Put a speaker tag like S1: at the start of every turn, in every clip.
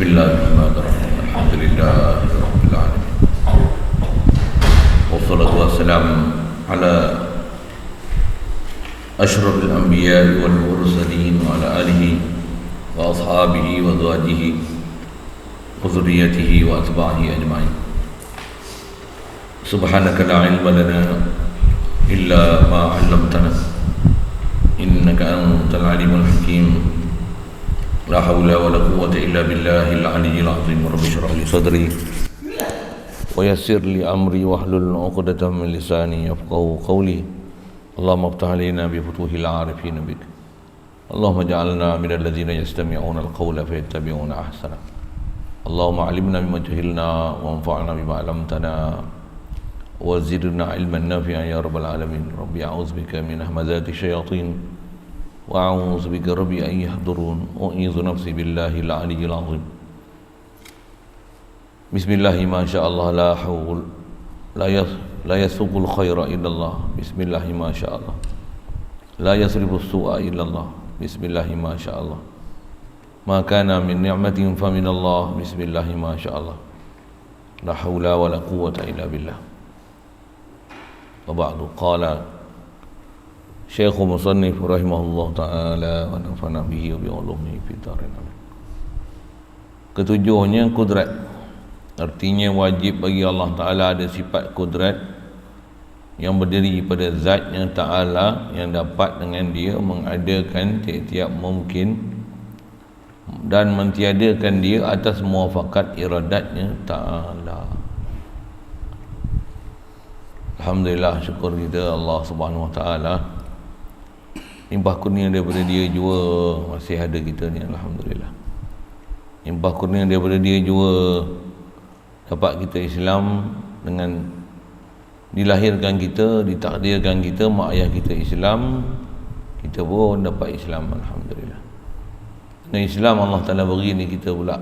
S1: Bismillahirrahmanirrahim. Alhamdulillahirabbil alamin. Wassalatu wassalamu ala asyrafil anbiya'i wal mursalin wa ala alihi wa ashabihi wa azwajihi wa dzurriyyatihi wa atba'ihi ajma'in. Subhanaka la ilma lana illa ma 'allamtana innaka antal alimul hakim. La haula wa la quwwata illa billahil aliyyil azim. Rabbi shrah li sadri wa yassir li amri wahlul 'uqdatam min lisani yafqahu qawli. Allahumma iftah 'alaina bi futuhil 'arifin bik. Allahumma ij'alna minal ladzina yastami'una al-qawla fayattabi'una ahsana. Allahumma 'allimna bima jahilna wa anfa'na bima 'allamtana wa zidna 'ilman nafi'an ya rabbal alamin. Rabbi a'udzubika min hamazati syayatin wa a'udzu bika rabbi an yahdurun. U'idzu nafsi billahil aliyyil azim. Bismillah ma syaa Allah la haul la yasuqul khaira illa Allah. Bismillah ma syaa Allah la yasrifu su'a illa Allah. Bismillah ma syaa Allah ma kana min ni'matin fa min Allah. Bismillah ma syaa Allah la haula wa la quwwata illa billah. Wa ba'du. Qala Syekh Musannif rahimahullah ta'ala wa nafa'na bihi wa bi'ulumihi fi dharin amin. Ketujuhnya kudrat. Artinya wajib bagi Allah Ta'ala ada sifat kudrat yang berdiri pada zatnya Ta'ala, yang dapat dengan dia mengadakan tiap-tiap mungkin dan mentiadakan dia atas muafakat iradatnya Ta'ala. Alhamdulillah, syukur kita Allah Subhanahu Wa Ta'ala, limpah kurnia daripada dia jua masih ada kita ni. Alhamdulillah, limpah kurnia daripada dia jua dapat kita Islam, dengan dilahirkan kita, ditakdirkan kita, mak ayah kita Islam, kita pun dapat Islam. Alhamdulillah. Dan Islam Allah Ta'ala beri ni kita pula,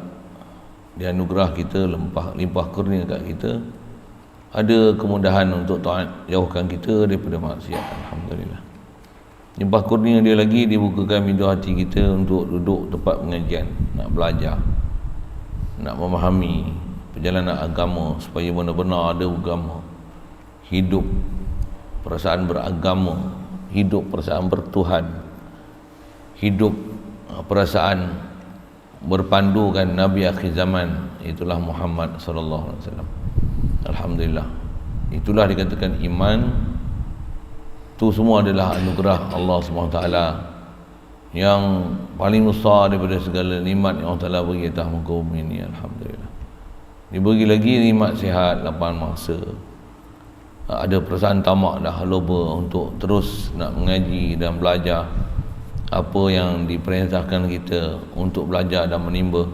S1: dia anugerah kita, limpah kurnia kat kita, ada kemudahan untuk taat, jauhkan kita daripada maksiat. Alhamdulillah. Limpah kurnia dia lagi, dibukakan pintu hati kita untuk duduk tempat pengajian, nak belajar, nak memahami perjalanan agama supaya benar-benar ada agama, hidup perasaan beragama, hidup perasaan bertuhan, hidup perasaan berpandukan Nabi akhir zaman, itulah Muhammad sallallahu alaihi wasallam. Alhamdulillah, itulah dikatakan iman. Itu semua adalah anugerah Allah SWT yang paling besar daripada segala nikmat yang Allah Ta'ala beri atas muka bumi ini. Alhamdulillah. Diberi lagi nikmat sihat, lapangan masa, ada perasaan tamak dah, loba untuk terus nak mengaji dan belajar apa yang diperintahkan kita untuk belajar dan menimba.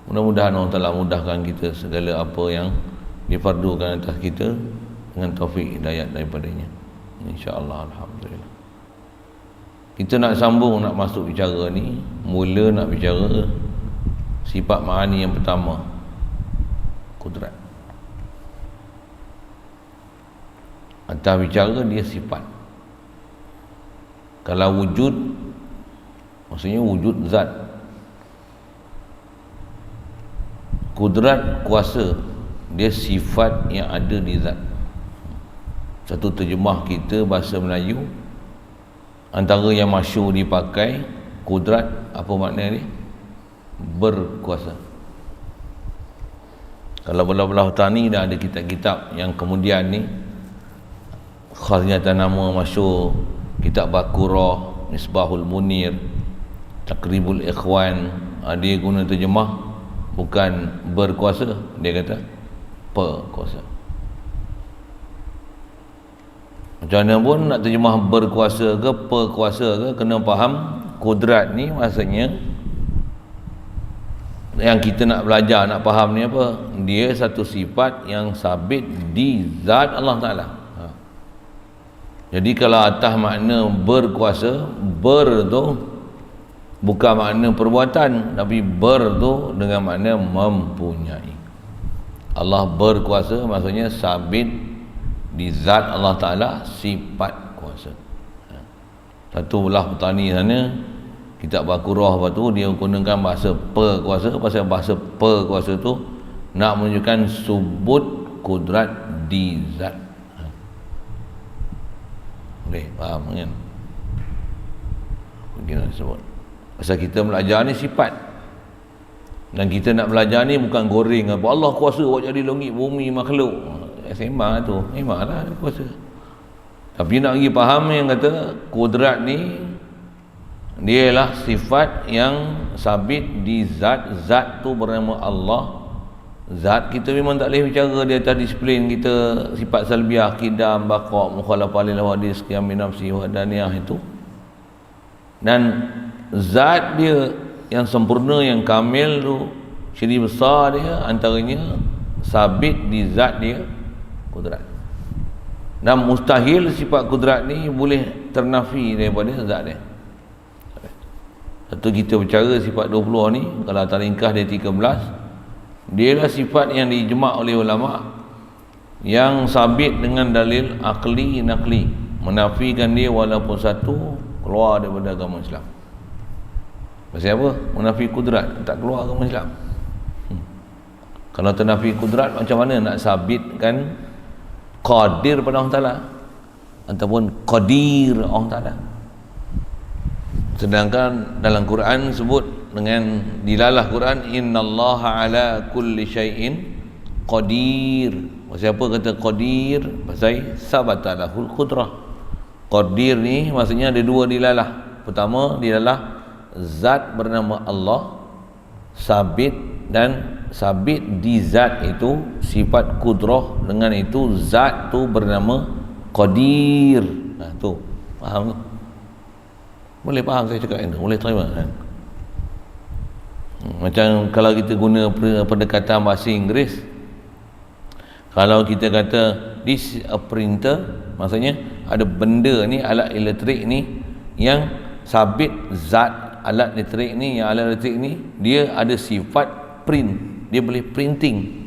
S1: Mudah-mudahan Allah Ta'ala mudahkan kita segala apa yang difardukan atas kita dengan taufik hidayat daripadanya, InsyaAllah. Alhamdulillah. Kita nak sambung, nak masuk bicara ni, mula nak bicara sifat ma'ani yang pertama, kudrat. Atas bicara dia sifat. Kalau wujud, maksudnya wujud zat. Kudrat, kuasa, dia sifat yang ada di zat. Satu terjemah kita bahasa Melayu, antara yang masyhur dipakai kudrat, apa makna dia? Berkuasa. Kalau belah-belah tani dah ada kitab-kitab yang kemudian ni khasnya nama masyhur, kitab Baqarah, Misbahul Munir, Takribul Ikhwan, dia guna terjemah bukan berkuasa, dia kata perkuasa. Macam mana pun nak terjemah berkuasa ke perkuasa ke, kena faham kudrat ni maksudnya yang kita nak belajar, nak faham ni apa? Dia satu sifat yang sabit di zat Allah Ta'ala. Jadi kalau atas makna berkuasa, ber tu bukan makna perbuatan, tapi ber tu dengan makna mempunyai. Allah berkuasa maksudnya sabit di zat Allah Ta'ala sifat kuasa. Satu belah petani sana kitab Baqarah apa tu dia gunakan bahasa perkuasa. Pasal bahasa perkuasa tu nak menunjukkan subut kudrat di zat. Boleh faham kan? Begini sebut. Pasal kita belajar ni sifat. Dan kita nak belajar ni bukan goreng apa Allah kuasa buat jadi langit bumi makhluk. Sembang tu, memanglah kuasa. Tapi nak pergi faham yang kata kudrat ni dia ialah sifat yang sabit di zat. Zat tu bernama Allah. Zat kita memang tak boleh bicara di atas disiplin kita sifat salbiah, qidam, baqa, mukhalafah lil hawadis, qiyam bi nafsi wa daniyah itu. Dan zat dia yang sempurna, yang kamil tu, ciri besar dia antaranya sabit di zat dia kudrat. Dan mustahil sifat kudrat ni boleh ternafi daripada zat dia. Satu kita bercara sifat 20 ni, kalau taringkah dia 13, dia lah sifat yang dijma' oleh ulama yang sabit dengan dalil akli nakli, menafikan dia walaupun satu keluar daripada agama Islam. Pasal apa? Menafi kudrat, tak keluar agama Islam. Kalau ternafi kudrat, macam mana nak sabitkan qadir pada Allah Ta'ala ataupun qadir Allah Ta'ala? Sedangkan dalam Quran sebut dengan dilalah Quran, innallaha ala kulli syai'in qadir. Pasal apa kata qadir? Pasal sabata lahul qudrah. Qadir ni maksudnya ada dua dilalah. Pertama dilalah zat bernama Allah sabit, dan sabit di zat itu sifat kudrah, dengan itu zat tu bernama qadir. Tu faham tu? Boleh faham saya cakap ini? Boleh terima kan? Macam kalau kita guna pendekatan bahasa Inggeris, kalau kita kata this a printer, maksudnya ada benda ni, alat elektrik ni yang sabit zat alat elektrik ni, yang alat elektrik ni dia ada sifat print, dia boleh printing.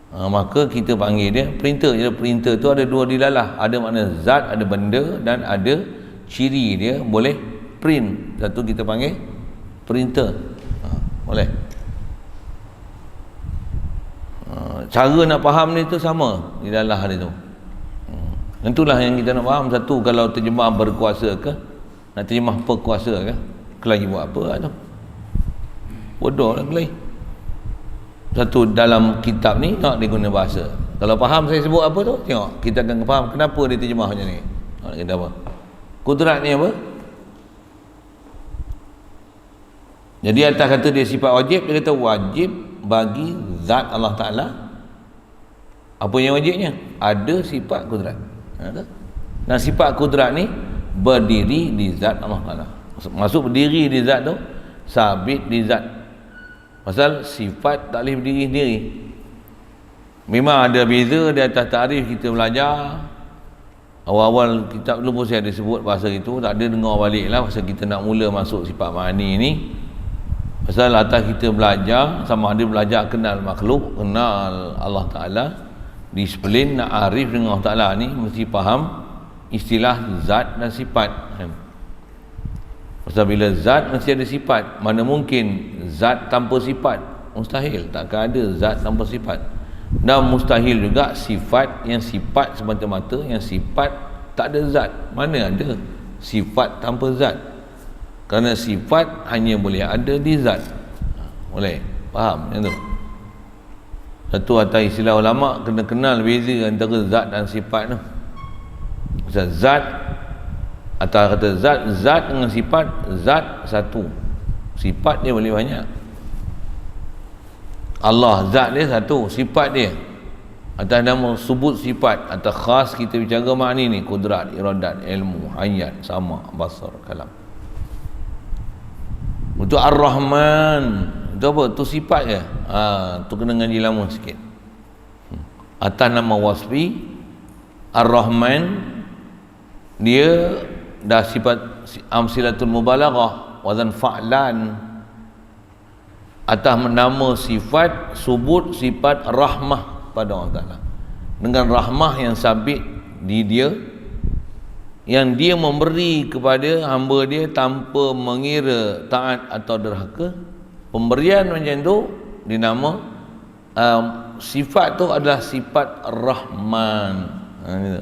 S1: Maka kita panggil dia printer. Jadi printer tu ada dua dilalah, ada makna zat, ada benda, dan ada ciri dia boleh print. Satu kita panggil printer. Boleh. Cara nak faham ni tu sama dilalah dia tu. Itulah yang kita nak faham. Satu, kalau terjemah berkuasa ke, nak terjemah perkuasa ke, kelahi buat apa lah tu, bodoh lah kelahi. Satu, dalam kitab ni nak dia guna bahasa. Kalau faham saya sebut apa tu, tengok kita akan faham kenapa dia terjemah macam ni. Kita apa? Kudrat ni apa? Jadi atas kata dia sifat wajib, dia kata wajib bagi zat Allah Ta'ala. Apa yang wajibnya? Ada sifat kudrat. Dan sifat kudrat ni berdiri di zat Allah Ta'ala. Masuk berdiri di zat tu, sabit di zat. Pasal sifat tak boleh berdiri sendiri. Memang ada beza di atas tarikh kita belajar. Awal-awal kitab dulu pun saya ada sebut bahasa itu, tak ada dengar balik lah pasal kita nak mula masuk sifat ma'ani ni. Pasal atas kita belajar, sama ada belajar kenal makhluk, kenal Allah Ta'ala, disiplin nak arif dengan Allah Ta'ala ni mesti faham istilah zat dan sifat. Pasal bila zat mesti ada sifat. Mana mungkin zat tanpa sifat? Mustahil. Takkan ada zat tanpa sifat. Dan mustahil juga sifat yang sifat semata-mata, yang sifat tak ada zat. Mana ada sifat tanpa zat? Kerana sifat hanya boleh ada di zat. Boleh? Faham macam tu? Satu atas istilah ulama, kena kenal beza antara zat dan sifat tu. Pasal zat, atas kata zat, zat dengan sifat, zat satu, sifat dia boleh banyak. Allah zat dia satu, sifat dia atas nama sebut sifat, atas khas kita bicara makni ni, kudrat, iradat, ilmu, hayat, sama, basar, kalam. Untuk Ar-Rahman itu apa? Itu sifat je. Tu kena ngaji lama sikit. Atas nama wasfi Ar-Rahman, dia dah sifat amsilatul mubalaghah, wazan fa'lan. Atas nama sifat subut sifat rahmah pada Allah Ta'ala, dengan rahmah yang sabit di dia, yang dia memberi kepada hamba dia tanpa mengira taat atau derhaka. Pemberian macam tu dinama sifat tu adalah sifat Rahman. Gitu.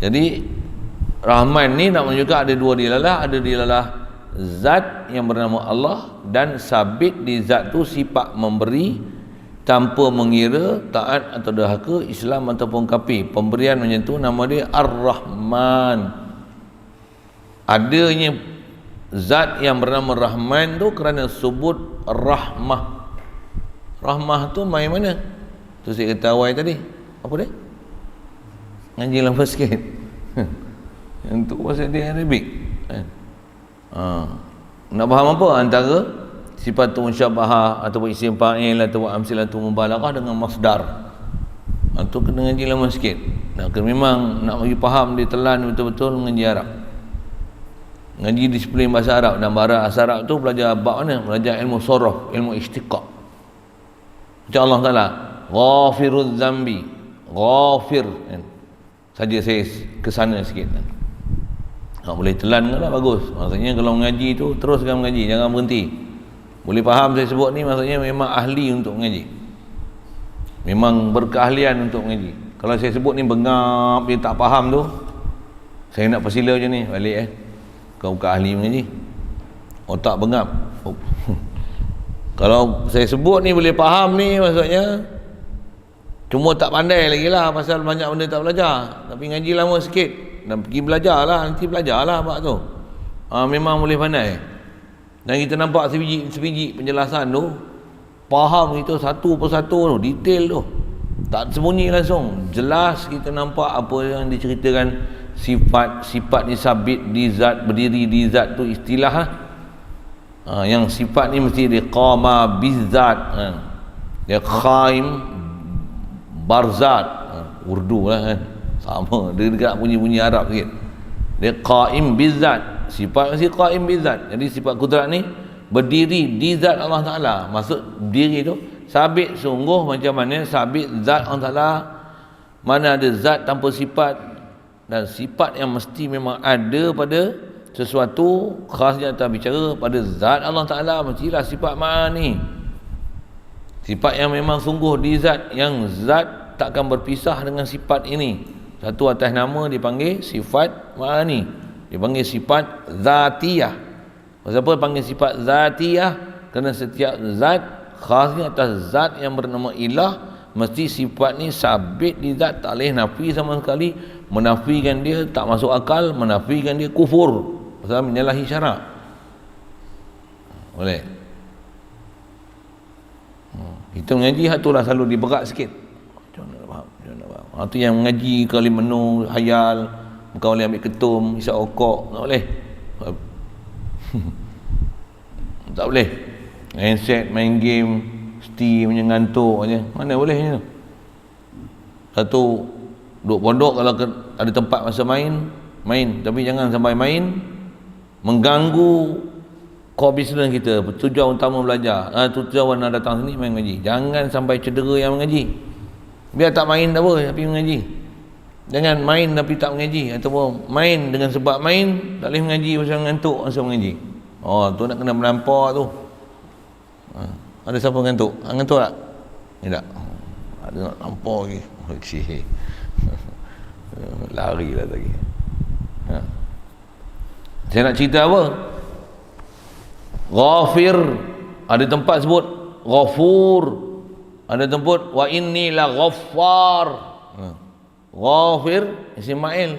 S1: Jadi Rahman ni nak menunjukkan ada dua dilalah, ada dilalah zat yang bernama Allah, dan sabit di zat tu sifat memberi tanpa mengira taat atau derhaka, Islam ataupun kafir. Pemberian macam tu nama dia Ar-Rahman. Adanya zat yang bernama Rahman tu kerana sebut rahmah. Rahmah tu main mana? Tu saya kata awal tadi. Apa dia? Ngaji lama sikit. Untuk bahasa dia Arabik. Nak faham apa antara sifat musyabahah ataupun isim fa'il ataupun amsilatu mubalaghah dengan masdar. Itu kena ngaji lama sikit. Memang nak bagi faham dia telan betul-betul ngaji Arab. Ngaji disiplin bahasa Arab, dan bahasa Arab tu belajar bab mana? Belajar ilmu sorof, ilmu istiqaq. Macam Allah Ta'ala, ghafiruz zambi, ghafir kan? Saja saya kesana sikit kan? Boleh telan ke tak bagus. Maksudnya kalau mengaji tu teruskan mengaji, jangan berhenti. Boleh faham saya sebut ni, maksudnya memang ahli untuk mengaji, memang berkeahlian untuk mengaji. Kalau saya sebut ni bengap, dia tak faham tu, saya nak persila je ni balik kau bukan ahli mengaji, otak bengap. Kalau saya sebut ni boleh faham ni, maksudnya cuma tak pandai lagi lah, pasal banyak benda tak belajar. Tapi ngaji lama sikit dan pergi belajar lah, nanti belajar lah bab tu. Memang boleh pandai. Dan kita nampak sebiji penjelasan tu, faham kita satu persatu tu, detail tu, tak sembunyi langsung, jelas kita nampak apa yang diceritakan. Sifat ni sabit di zat, berdiri di zat tu istilah lah. Yang sifat ni mesti dia qama bizat, dia qaim barzat, Urdu lah kan, sama dia dekat bunyi-bunyi Arab sikit. Dia qaim bizat, sifat mesti qaim bizat. Jadi sifat kudrat ni berdiri di zat Allah Ta'ala. Maksud berdiri tu sabit sungguh, macam mana sabit zat Allah Ta'ala. Mana ada zat tanpa sifat, dan sifat yang mesti memang ada pada sesuatu, khasnya tak bicara pada zat Allah Ta'ala, mestilah sifat ma'ani, sifat yang memang sungguh di zat, yang zat takkan berpisah dengan sifat ini. Satu atas nama dipanggil sifat ma'ani, dipanggil sifat zatiyah. Kenapa panggil sifat zatiyah? Kerana setiap zat, khasnya atas zat yang bernama ilah, mesti sifat ni sabit di zat, tak boleh nafi sama sekali. Menafikan dia tak masuk akal, menafikan dia kufur, pasal menyalahi syarak. Boleh. Kita mengaji hatulah selalu diberat sikit. Macam mana nak faham? Itu yang mengaji kali menung, hayal, kau boleh ambil ketum, isap okok, tak boleh. Tak boleh. Handset, main game, mesti mengantuk aja. Mana boleh ni? Satu duduk pondok, kalau ada tempat masa main, tapi jangan sampai main mengganggu core business kita, tujuan utama belajar. Tujuan nak datang sini main mengaji. Jangan sampai cedera yang mengaji. Biar tak main tak apa, tapi mengaji. Jangan main tapi tak mengaji, ataupun main dengan sebab main tak boleh mengaji pasal ngantuk masa mengaji. Tu nak kena melampau tu. Ada siapa ngantuk? Ngantuk tak? Tak. Ada nak lampau lagi. Okey. Lari lah tadi. Saya nak cerita apa? Ghafir, ada tempat sebut Ghafur, ada tempat wa inni la ghaffar. Ghafir isim fa'il,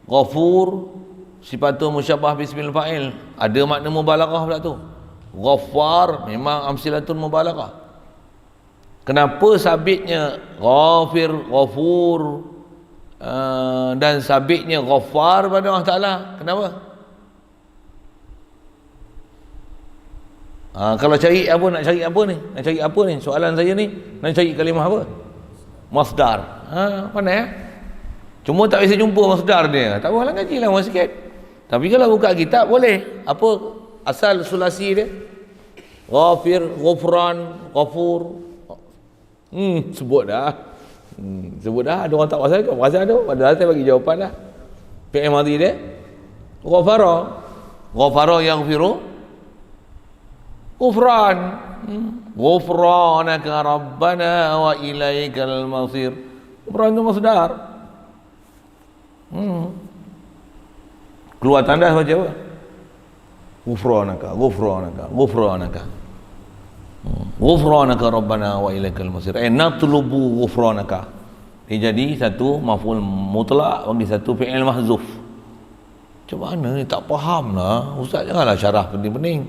S1: Ghafur sifatu musyabah bismil fa'il, ada makna mubalaghah pula tu. Ghaffar memang amsilatun mubalaghah. Kenapa sabitnya Ghafir, Ghafur, dan sabitnya Ghaffar pada Allah Ta'ala? Kenapa? Kalau cari apa, nak cari apa ni? Nak cari apa ni? Soalan saya ni, nak cari kalimah apa? Masdar. Pandai Cuma tak bisa jumpa masdar dia. Tak apalah, ngaji lah sikit. Tapi kalau buka kitab boleh. Apa asal sulasi dia? Ghafir, Ghufran, Ghafur. Sebut dah. Sebut dah. Ada orang tak pasal ke? Pasal tu. Padahal saya bagi jawapan dah. Fi'il madhi dia ghafara. Ghafara yaghfiru ghufran. Ghufranaka rabbana wa ilaikal masir. Ghufran itu masdar. Keluar tanda baca apa? Ghufranaka, ghufranaka, ghufranaka. Ghufranaka rabbana wa ilaikal masir. Natlubu ghufranaka. Dia jadi satu maf'ul mutlak bagi satu fi'il mahzuf. Macam mana ni, tak faham lah. Ustaz janganlah syarah pening-pening.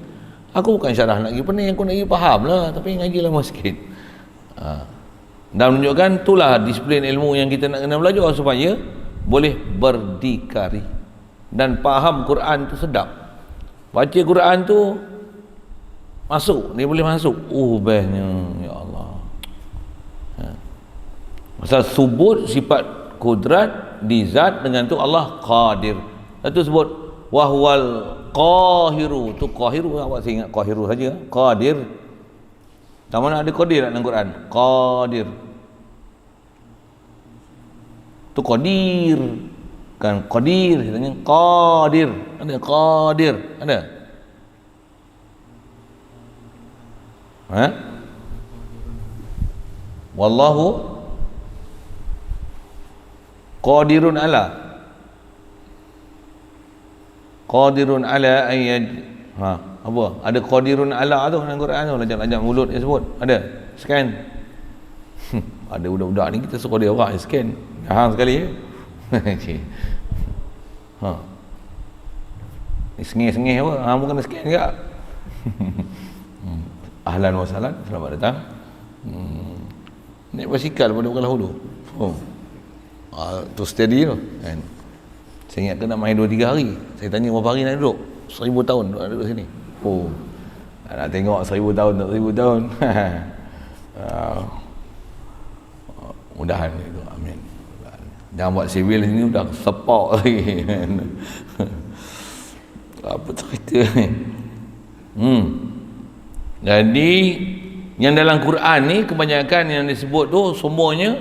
S1: Aku bukan syarah nak pergi pening, aku nak pergi faham lah, tapi ngaji lama sikit. Dan menunjukkan itulah disiplin ilmu yang kita nak kena belajar supaya boleh berdikari dan faham Quran tu sedap. Baca Quran tu masuk, dia boleh masuk. Bestnya, ya Allah. Pasal subut sifat kudrat di zat, dengan tu Allah qadir. Itu sebut wahwal qahiru. Tu qahiru, awak saya ingat qahiru saja. Qadir. Tak mana ada qadir dalam Quran? Qadir. Tu qadir. Kan qadir, katanya qadir. Ada qadir, ada. Wallahu qadirun ala. Qadirun ala ayyad. Apa? Ada qadirun ala tu dalam Quran tu, lajak-lajak mulut dia sebut. Ada. Scan. Ada budak-budak ni kita suruh dia orang scan. Hang sekali ya. Ni sengih-sengih apa? Hang pun kena scan juga. Ahlan wa sahlan, selamat datang. Naik basikal pada Kuala Hulu. Tu steady tu kan. Saya ingat kena main 2-3 hari. Saya tanya berapa hari nak duduk? 1000 tahun nak duduk sini. Nak tengok 1000 tahun tak 1000 tahun. Mudahan itu. Amin. Jangan buat civil sini dah sepak lagi. Apa cerita ni? Jadi yang dalam Quran ni kebanyakan yang disebut tu semuanya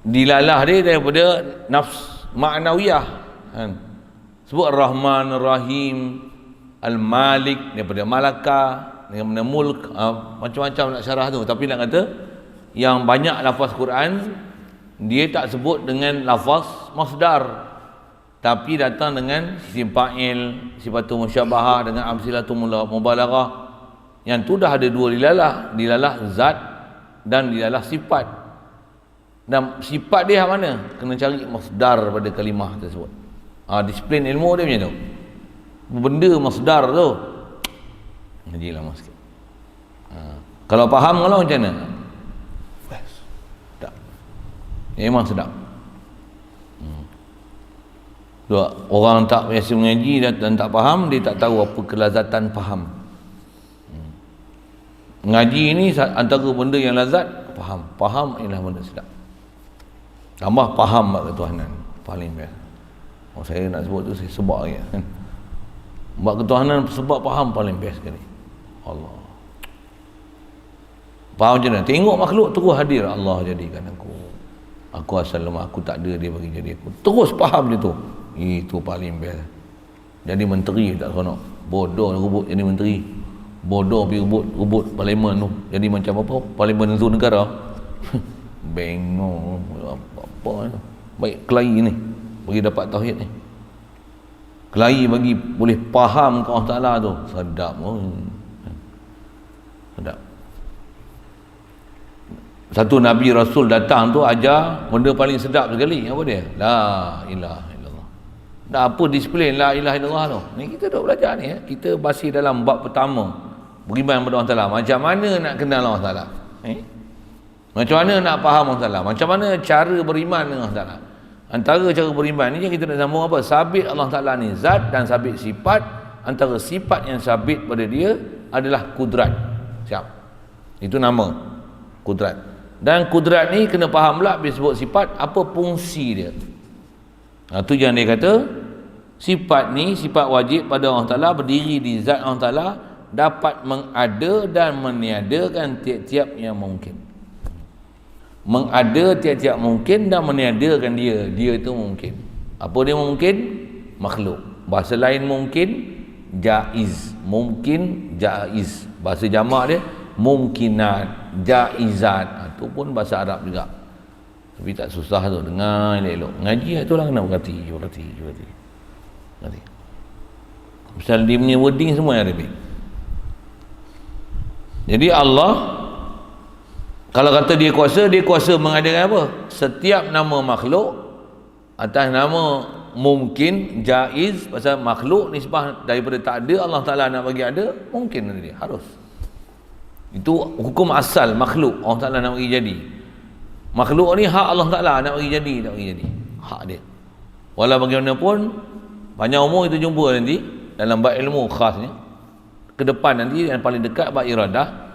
S1: dilalah dia daripada nafs ma'nawiyah kan. Sebut Ar-Rahman, Ar-Rahim, Al-Malik daripada Malaka, daripada Mulk, macam-macam nak syarah tu. Tapi nak kata yang banyak lafaz Quran dia tak sebut dengan lafaz masdar, tapi datang dengan isim fa'il, sifatul musyabahah dengan amsilatul mubalaghah. Yang tu dah ada dua dilalah zat dan dilalah sifat. Dan sifat dia mana? Kena cari masdar pada kalimah tersebut. Disiplin ilmu dia macam tu. Benda masdar tu ngaji lama sikit. Kalau faham kalau macam mana? Tak. Memang sedap. Orang tak biasa mengaji dan tak faham, dia tak tahu apa kelazatan faham. Ngaji ni antara benda yang lazat faham ialah benda sedap. Tambah faham bab ketuhanan paling best. Saya nak sebut tu saya sebab lagi kan. Bab ketuhanan sebab faham paling best sekali. Allah. Faham macam mana? Tengok makhluk terus hadir, Allah jadikan aku. Aku asal lemah, aku tak ada, dia bagi jadi aku. Terus faham dia tu. Itu paling best. Jadi menteri tak seronok. Bodoh rebut jadi menteri. Bodoh pergi rebut parlimen tu. Jadi macam apa? Parlimen tu negara. Bengong apa tu. Baik kelahi ni bagi dapat tauhid ni. Kelahi bagi boleh faham ke Allah Taala tu. Sedap. Sedap. Satu Nabi Rasul datang tu ajar benda paling sedap sekali. Apa dia? La ilaha illallah. Dah apa disiplin la ilaha illallah tu. Ni kita duk belajar ni Kita masih dalam bab pertama. Beriman kepada Allah Taala. Macam mana nak kenal Allah Taala? Macam mana nak faham Allah Taala? Macam mana cara beriman dengan Allah Taala? Antara cara beriman ni yang kita nak sambung apa? Sabit Allah Taala ni zat dan sabit sifat. Antara sifat yang sabit pada dia adalah kudrat. Siap. Itu nama kudrat. Dan kudrat ni kena faham pula bila sebut sifat apa fungsi dia. Tu yang dia kata sifat ni sifat wajib pada Allah Taala, berdiri di zat Allah Taala, dapat mengada dan meniadakan tiap-tiap yang mungkin. Mengada tiap-tiap mungkin dan meniadakan dia itu mungkin. Apa dia mungkin? Makhluk. Bahasa lain mungkin jaiz, mungkin jaiz. Bahasa jamak dia mungkinat, jaizat. Itu pun bahasa Arab juga. Tapi tak susah tu, dengar elok-elok. Ngaji tu lah kena berhati. Misal dia punya wording semua yang Arabic. Jadi Allah, kalau kata dia kuasa mengadakan apa? Setiap nama makhluk atas nama mungkin, jaiz. Pasal makhluk nisbah daripada tak ada, Allah Ta'ala nak bagi ada, mungkin dia, harus. Itu hukum asal makhluk, Allah Ta'ala nak bagi jadi. Makhluk ni hak Allah Ta'ala nak bagi jadi, tak bagi jadi, hak dia. Walau bagaimanapun panjang umur itu jumpa nanti dalam bab ilmu khasnya ke depan nanti yang paling dekat bab iradah.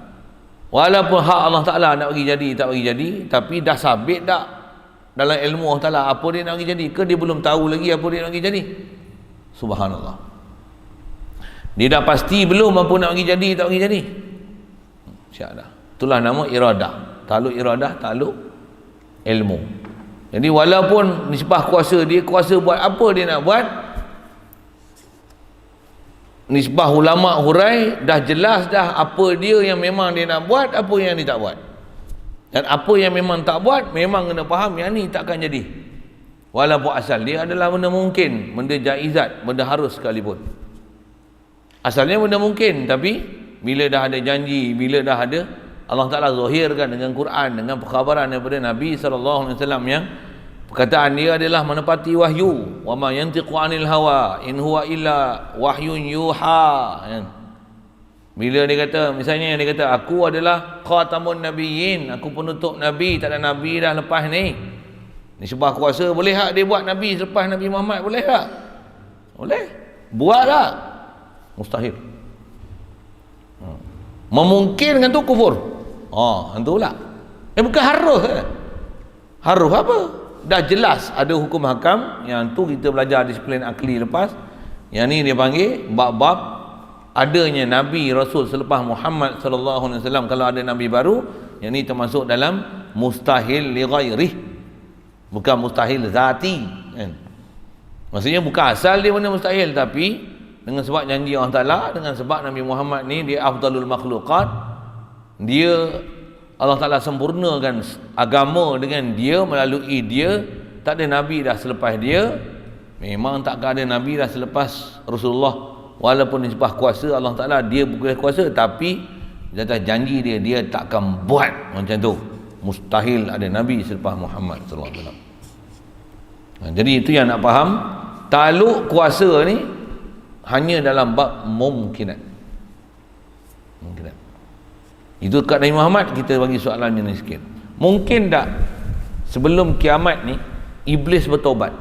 S1: Walaupun hak Allah Ta'ala nak bagi jadi, tak bagi jadi, tapi dah sabit tak dalam ilmu Allah Ta'ala apa dia nak bagi jadi, ke dia belum tahu lagi apa dia nak bagi jadi? Subhanallah, dia dah pasti belum apa nak bagi jadi, tak bagi jadi. Syak dah. Itulah nama iradah. Takluk iradah, takluk ilmu. Jadi walaupun nisbah kuasa dia, kuasa buat apa dia nak buat, nisbah ulama hurai dah jelas dah apa dia yang memang dia nak buat, apa yang dia tak buat. Dan apa yang memang tak buat, memang kena faham yang ni takkan jadi. Walaupun asal dia adalah benda mungkin, benda jaizat, benda harus sekalipun. Asalnya benda mungkin, tapi bila dah ada janji, bila dah ada Allah Ta'ala zahirkan dengan Quran, dengan perkhabaran daripada Nabi SAW yang perkataan dia adalah menepati wahyu. Wa ma yantiqu 'anil hawa in huwa illa wahyun yuha. Bila dia kata, misalnya dia kata aku adalah khatamun nabiyyin, aku penutup nabi, tak ada nabi dah lepas ni. Ni sebab kuasa boleh tak dia buat nabi selepas Nabi Muhammad, boleh tak? Boleh. Buat tak? Mustahil. Memungkinkan tu kufur. Itu pula. Bukan harus. Harus apa? Dah jelas ada hukum hakam. Yang tu kita belajar disiplin akli lepas. Yang ni dia panggil bab-bab adanya Nabi Rasul selepas Muhammad sallallahu alaihi wasallam. Kalau ada Nabi baru, yang ni termasuk dalam mustahil li ghairih, bukan mustahil zati, kan? Maksudnya bukan asal dia benda mustahil, tapi dengan sebab janji Allah Ta'ala, dengan sebab Nabi Muhammad ni dia afdalul makhluqat, dia Allah Ta'ala sempurnakan agama dengan dia, melalui dia. Tak ada Nabi dah selepas dia. Memang tak ada Nabi dah selepas Rasulullah. Walaupun nisbah kuasa Allah Ta'ala, dia bukan kuasa, tapi atas janji dia, dia takkan buat macam tu. Mustahil ada Nabi selepas Muhammad sallallahu alaihi wasallam. Jadi itu yang nak faham. Takluk kuasa ni hanya dalam bab mungkinat. Itu kat Nabi Muhammad. Kita bagi soalan ni sikit. Mungkin tak sebelum kiamat ni iblis bertobat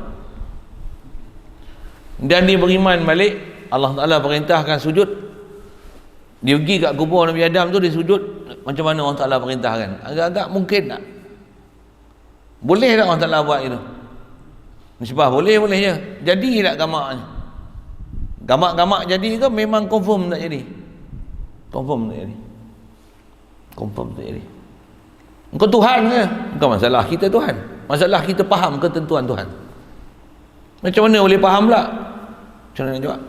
S1: dan dia beriman balik, Allah Ta'ala perintahkan sujud, dia pergi kat kubur Nabi Adam tu, dia sujud macam mana Allah Ta'ala perintahkan? Agak-agak mungkin tak? Boleh tak Allah Ta'ala buat itu? Nisbah boleh je. Jadi tak gamaknya? Gamak-gamak jadi ke memang confirm tak jadi? Confirm tak jadi. Engkau Tuhan ke? Bukan masalah kita Tuhan. Masalah kita faham ketentuan Tuhan. Macam mana boleh faham pula? Macam mana nak jawab?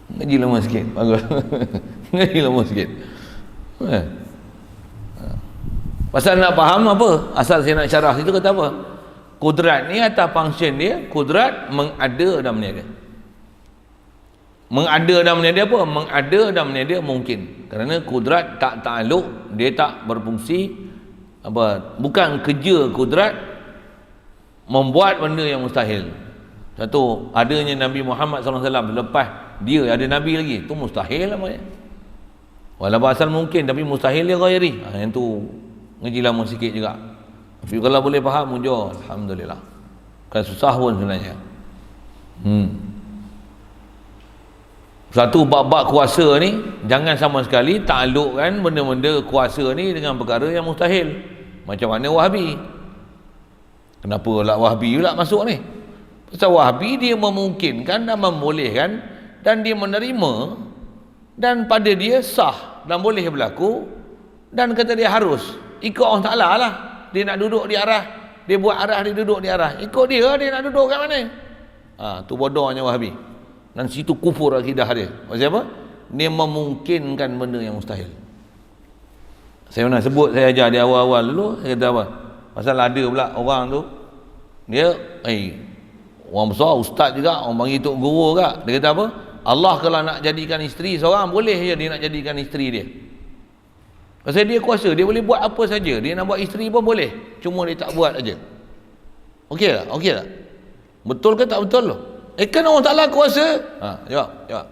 S1: Ngaji lama sikit. Bagus. Ngaji lama sikit. Pasal nak faham apa? Asal saya nak syarah situ kata apa? Kudrat ni atas function dia, kudrat mengada dan meniada. Mengada dan meniada apa? Mengada dan meniada mungkin. Kerana kudrat tak takluk, dia tak berfungsi apa? Bukan kerja kudrat membuat benda yang mustahil. Satu, adanya Nabi Muhammad SAW lepas dia ada Nabi lagi, itu mustahil namanya. Walaupun asal mungkin, tapi mustahil dia ghairi. Yang tu ngaji lama sikit juga. Tapi kalau boleh faham, mujur, alhamdulillah. Bukan susah pun sebenarnya. Satu bab-bab kuasa ni jangan sama sekali taklukkan benda-benda kuasa ni dengan perkara yang mustahil. Macam mana Wahabi? Kenapa pula Wahabi pula masuk ni? Pasal Wahabi dia memungkinkan dan membolehkan, dan dia menerima, dan pada dia sah dan boleh berlaku, dan kata dia harus ikut Allah Ta'ala lah. Dia nak duduk di arah Dia buat arah, dia duduk di arah. Ikut dia nak duduk kat mana? Tu bodohnya Wahabi. Dan situ kufur akidah dia. Maksudnya apa? Dia memungkinkan benda yang mustahil. Saya pernah sebut, saya ajar di awal-awal dulu, saya kata apa? Pasal ada pula orang tu, dia orang besar, ustaz juga, orang panggil tok guru juga. Dia kata apa? Allah kalau nak jadikan isteri seorang, boleh je dia nak jadikan isteri dia. Pasal dia kuasa, dia boleh buat apa saja. Dia nak buat isteri pun boleh, cuma dia tak buat aja. Okey tak? Okey tak? Betul ke tak betul tu? Kan Allah Ta'ala kuasa. Jawab.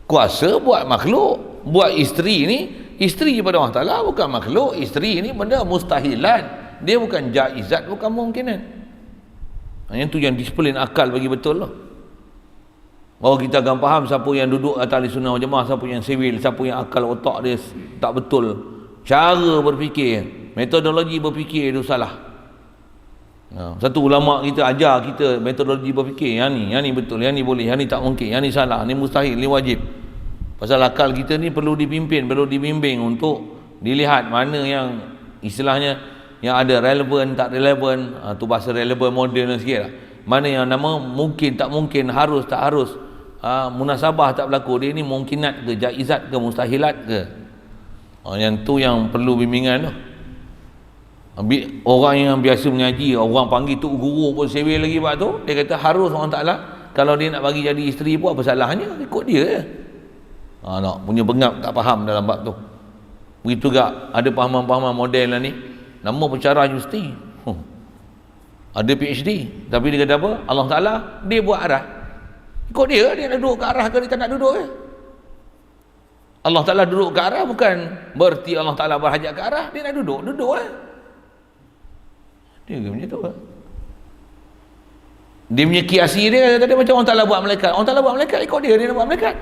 S1: Kuasa buat makhluk, buat isteri ni, isteri pada Allah Ta'ala bukan makhluk. Isteri ni benda mustahilan, dia bukan jaizat, bukan mungkinan. Yang tu yang disiplin akal bagi betul lah. Baru kita akan faham siapa yang duduk atas ahli sunnah wal jamaah, siapa yang sivil, siapa yang akal otak dia tak betul, cara berfikir, metodologi berfikir itu salah. Satu ulama kita ajar kita metodologi berfikir, yang ni betul, yang ni boleh, yang ni tak mungkin, yang ni salah, ni mustahil, ni wajib. Pasal akal kita ni perlu dipimpin, perlu dibimbing untuk dilihat mana yang istilahnya yang ada relevan, tak relevan. Tu bahasa relevan modern sikit lah. Mana yang nama mungkin, tak mungkin, harus, tak harus, munasabah tak berlaku, dia ni mungkinat ke, jaizat ke, mustahilat ke. Yang tu yang perlu bimbingan tu. Orang yang biasa mengaji, orang panggil tu guru pun sewel lagi buat tu, dia kata harus orang Ta'ala kalau dia nak bagi jadi isteri pun apa salahnya, ikut dia je. Nak punya bengap tak faham dalam bab tu. Begitu juga ada pahaman-pahaman model lah ni, nama pencara universiti, ada PhD, tapi dia kata apa? Allah Ta'ala dia buat arah, ikut dia nak duduk ke arah ke dia tak nak duduk ke? Allah Ta'ala duduk ke arah bukan berarti Allah Ta'ala berhajat ke arah, dia nak duduk lah. Dia macam tu lah. Dia punya kiasi dia kata dia macam Allah Ta'ala buat malaikat. Allah Ta'ala buat malaikat, ikut dia nak buat malaikat.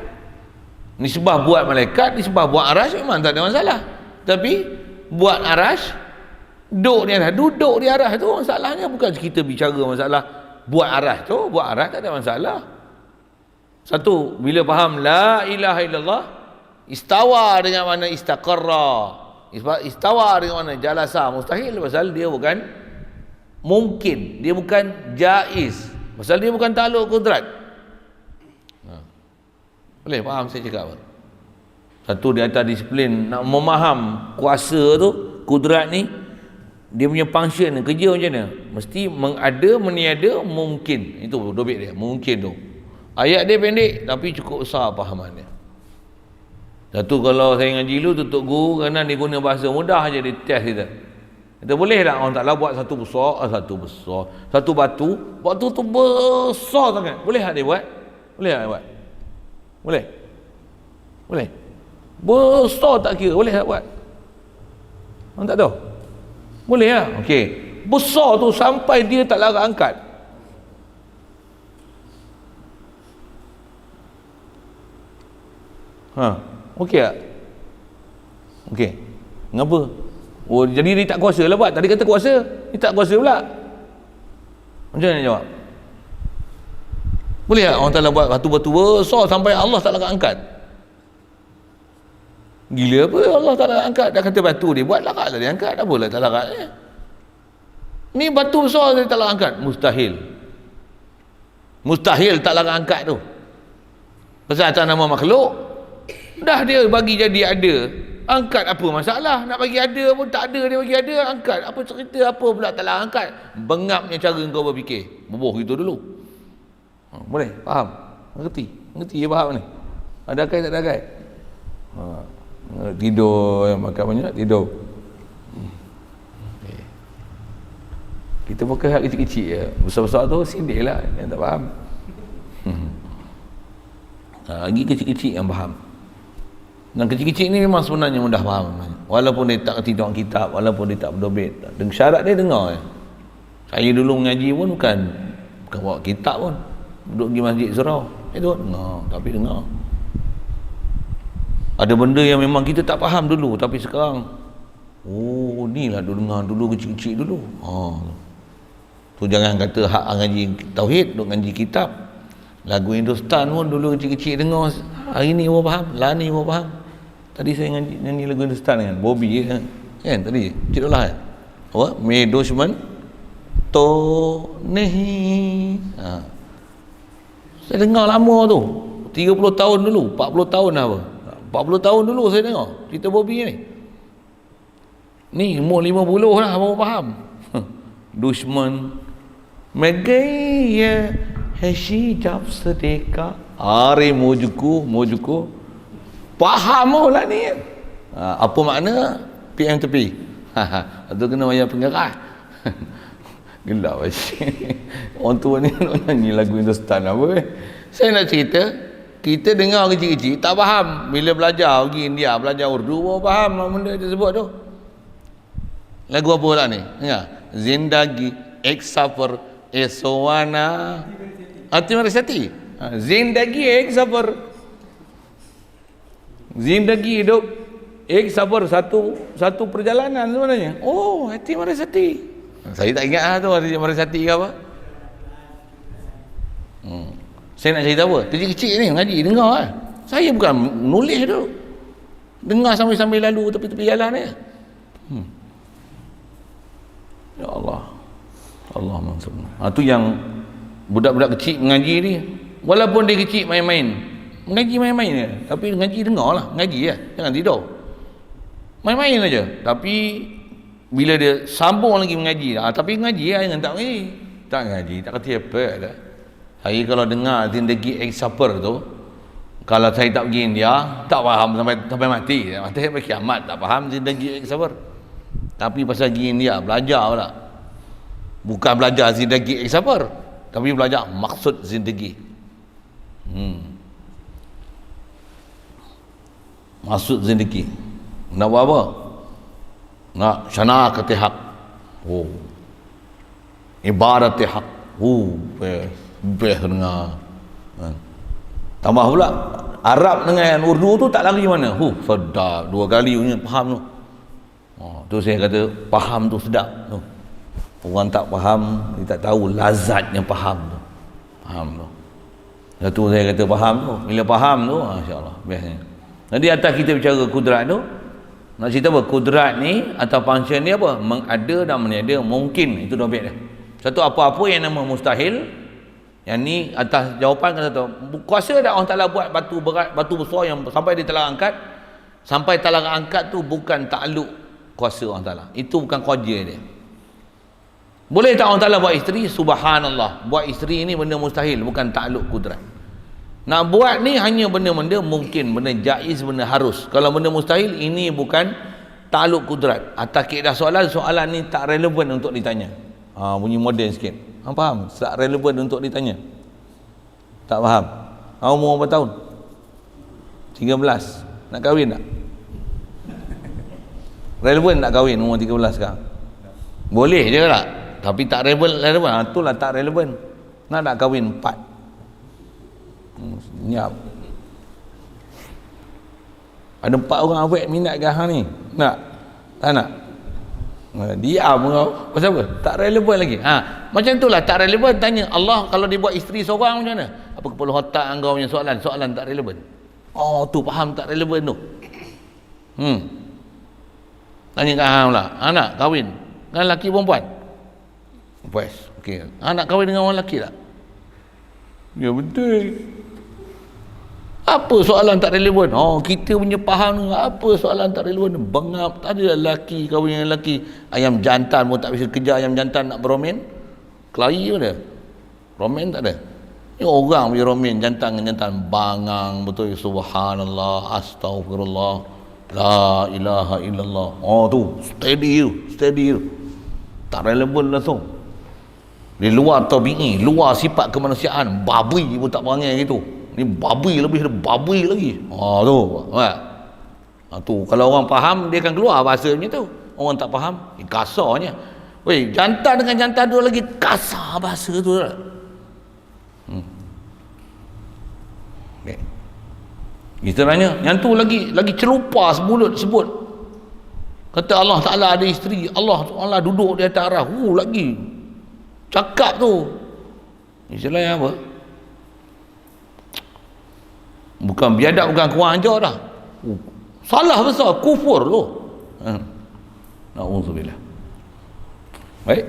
S1: Nisbah buat malaikat, nisbah buat arash memang tak ada masalah. Tapi buat arash, duduk di arah tu masalahnya. Bukan kita bicara masalah buat arah tu, buat arah tak ada masalah. Satu, bila faham la ilaha illallah, istawa dengan mana istaqarra, istawa dengan mana jalasa, mustahil pasal dia bukan mungkin, dia bukan jaiz, pasal dia bukan takluk kudrat. Boleh faham saya cakap apa? Satu, di atas disiplin nak memaham kuasa tu, kudrat ni, dia punya function, kerja macam mana, mesti mengada, meniada, mungkin. Itu dobit dia, mungkin tu. Ayat dia pendek tapi cukup besar pahaman dia. Satu, kalau saya ngaji dulu tutup guru kerana dia guna bahasa mudah aja dia test kita. Kita boleh tak orang Ta'ala buat satu batu tu besar sangat, boleh tak dia buat? Boleh tak dia buat? Boleh besar tak kira, boleh tak buat? Orang tak tahu? Boleh lah. Okey, besar tu sampai dia tak larat angkat. Okey tak? Okey, kenapa? Jadi dia tak kuasa lah buat. Tadi kata kuasa, dia tak kuasa pula. Macam mana jawab? Boleh tak orang Ta'ala buat batu-batu besar sampai Allah tak larat angkat? Gila apa Allah tak larat angkat? Dah kata batu dia buat larat lah dia angkat, tak boleh tak larat ni batu besar dia tak larat angkat. Mustahil tak larat angkat tu. Pasal atas nama makhluk dah dia bagi jadi ada, angkat apa masalah? Nak bagi ada pun tak ada, dia bagi ada, angkat apa cerita, apa pula tak larat angkat? Bengapnya cara kau berfikir, boboh gitu dulu. Boleh faham? Mengerti dia faham ni? Ada akal tak ada akal? Tidur, makan banyak tidur. Kita fokus hal kecil-kecil je. Besar-besar tu sindir lah yang tak faham. Lagi kecil-kecil yang faham. Dan kecil-kecil ni memang sebenarnya mudah faham. Walaupun dia tak kerti doang kitab, walaupun dia tak berdobit, syarat dia dengar je. Saya dulu mengaji pun bukan bawa kitab pun, duduk pergi masjid surau itu dengar, tapi dengar. Ada benda yang memang kita tak faham dulu, tapi sekarang ni lah duduk dengar dulu kecil-kecil dulu. Tu jangan kata hak ngaji tauhid, duduk ngaji kitab. Lagu Hindustan pun dulu kecil-kecil dengar, hari ni orang faham, lah ni orang faham. Tadi saya nyanyi lagu Hindustan kan, Bobby kan tadi, Cik Dolah kan? Apa? Medusman to nehi. Saya dengar lama tu. 30 tahun dulu, 40 tahun apa? 40 tahun dulu saya dengar cerita Bobby ni. Ni umur 50 lah baru faham. Dushman Megaya Heshi jab sedeka. Hari mojuku faham lah ni. Apa makna PM tepi? Itu kena bayar pengarah. Gelap asyik. Orang tua ni nak nyanyi lagu Hindustan apa. Saya nak cerita, kita dengar kecil-kecil tak faham. Bila belajar pergi India, belajar Urdu baru faham benda tersebut tu. Lagu apa lah ni? Dengar. Zindagi ek safar eswana Ati Marasati. Zindagi ek safar. Zindagi hidup ek safar, satu perjalanan sebenarnya. Oh, Ati Marasati. Saya tak ingat lah tu Ati Marasati ke apa. Saya nak cerita apa? Kecil-kecil ni ngaji dengar lah. Saya bukan nulis tu. Dengar sambil-sambil lalu tepi-tepi jalan ni. Ya Allah. Allah maksudnya. Tu yang budak-budak kecil mengaji ni. Walaupun dia kecil main-main. Mengaji main-main je. Tapi ngaji dengar lah. Ngaji lah. Jangan tidur. Main-main aja. Tapi bila dia sambung lagi mengaji. Tapi ngaji lah. Jangan tak ngaji. Tak ngaji. Tak kata apa dah. Saya kalau dengar Zindagi Ek Safar tu, kalau saya tak pergi India, tak faham sampai mati. Mati sampai kiamat tak faham Zindagi Ek Safar. Tapi pasal pergi India belajar pula. Bukan belajar Zindagi Ek Safar, tapi belajar maksud zindagi. Maksud zindagi. Nak buat apa? Nak syana kati hak. Ibarat hak. Best dengar. Tambah pula Arab dengan Urdu tu tak lagi mana. Sedap. 2 kali punya faham tu. Tu saya kata faham tu sedap tu. Orang tak faham, dia tak tahu lazatnya faham tu. Faham tu. Satu saya kata faham tu. Bila faham tu, masya-Allah, bestnya. Jadi atas kita bicara kudrat tu, nak cerita apa? Kudrat ni atau function ni apa? Mengada dan meniada mungkin. Itu dobit dia. Satu apa-apa yang nama mustahil. Yang ni atas jawapan kata tu. Kuasa dah Allah Taala buat batu berat, batu besar yang sampai dia telah angkat. Sampai telah angkat tu bukan takluk kuasa Allah Taala. Itu bukan kerja dia. Boleh tak Allah Taala buat isteri? Subhanallah. Buat isteri ni benda mustahil, bukan takluk kudrat. Nak buat ni hanya benda-benda mungkin, benda jaiz, benda harus. Kalau benda mustahil, ini bukan takluk kudrat. Atas kaedah soalan ni tak relevan untuk ditanya. Bunyi moden sikit. Faham? Tak relevan untuk ditanya. Tak faham? Umur berapa tahun? 13. Nak kahwin tak? Relevan tak kahwin umur 13 sekarang? Boleh je tak? Tapi tak relevan. Itulah tak relevan. Nak kahwin 4. Senyap. Ada 4 orang awet minat ke hang ni? Nak? Tak nak? Diam kau. Pasal apa? Tak relevan lagi. Macam itulah tak relevan. Tanya Allah kalau dia buat isteri seorang macam mana? Apa kepala otak engkau punya soalan? Soalan tak relevan. Tu faham tak relevan tu. Tanya kat hang pula. Nak kahwin dengan lelaki perempuan? Puas. Okey. Nak kahwin dengan orang lelaki tak? Ya betul. Apa soalan tak relevan? Kita punya faham apa soalan tak relevan? Bengap. Tak ada lelaki kahwin dengan lelaki. Ayam jantan pun tak bisa kejar ayam jantan nak beromen. Kelahi pun ada. Romen tak ada. Ni orang punya romen jantan dengan jantan bangang betul. Subhanallah, astagfirullah, la ilaha illallah. Tu steady tu. Tak relevan langsung. Di luar tabi'i, luar sifat kemanusiaan, babi pun tak perangai gitu. Ni babi lebih babi lagi. Tu. Tu kalau orang faham dia akan keluar bahasa macam tu. Orang tak faham, kasarnya. Weh, jantan dengan jantan dua lagi kasar bahasa tu. Okay. Istilahnya yang tu lagi celupa semulut sebut. Kata Allah Taala ada isteri, Allah duduk di atas arah. Lagi cakap tu. Istilahnya apa? Bukan biadab, bukan kurang ajar dah. Salah besar, kufur tu. Na'udzubillah. Baik.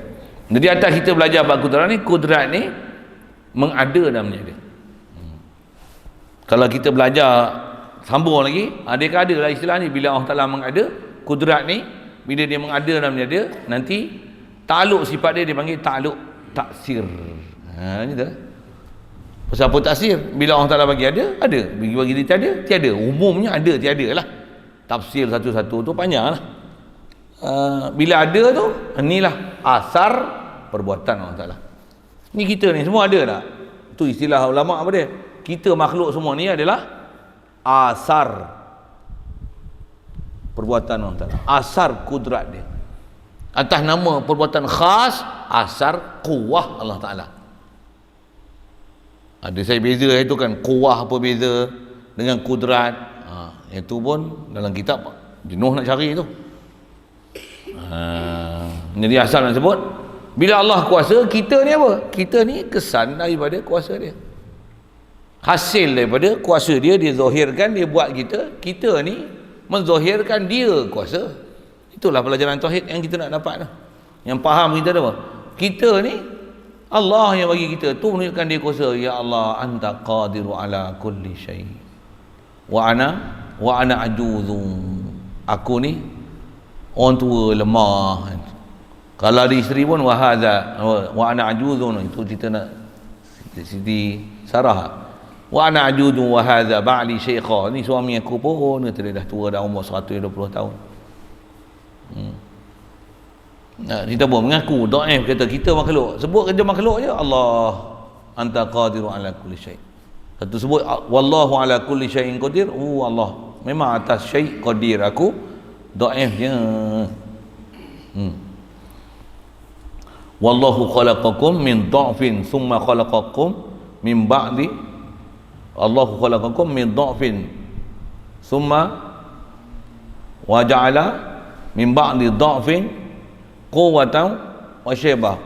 S1: Jadi atas kita belajar bab kudrat ni mengada dalam dia. Kalau kita belajar sambung lagi, dia ada lah istilah ni, bila Allah Taala mengada kudrat ni, bila dia mengada dalam dia, nanti takluk sifat dia dipanggil takluk taksir. Ni dah. Pasal apa taksir? Bila Allah Taala bagi ada, bagi dia tiada. Umumnya ada, tiada lah. Tafsir satu-satu tu panjang lah. Bila ada tu, inilah asar perbuatan Allah Taala. Ni kita ni semua ada tak? Tu istilah ulama apa dia? Kita makhluk semua ni adalah asar perbuatan Allah Taala, asar kudrat dia. Atas nama perbuatan khas, asar kuwah Allah Taala. Ada saya beza itu kan, kuwah apa beza dengan kudrat. Itu pun dalam kitab jenuh nak cari tu. Jadi asal nak sebut, bila Allah kuasa, kita ni apa? Kita ni kesan daripada kuasa dia. Hasil daripada kuasa dia, dia zahirkan, dia buat kita ni menzahirkan dia kuasa. Itulah pelajaran tauhid yang kita nak dapat tu. Yang faham kita tu apa? Kita ni Allah yang bagi kita tu menunjukkan dia kuasa. Ya Allah, anta qadiru ala kulli syai. Wa ana ajuzun. Aku ni orang tua, lemah. Kalau ada isteri pun wa ana ajuzun, itu kita nak Siti Sarah. Wa ana ajuzun wa hadza ba'li syaikha. Ni suami aku pun kata dah tua, dah umur 120 tahun. Kita pun mengaku dhaif, kata kita makhluk. Sebut kerja makhluk je, Allah anta qadiru ala kulli syai. Satu sebut wallahu ala kulli syai'in qadir. Allah memang atas syai' qadir, aku dhaif je. Wallahu khalaqakum min dha'fin thumma khalaqakum min ba'di. Allahu khalaqakum min dha'fin thumma wa ja'ala min ba'di dha'fin quwwatan wa syaibah.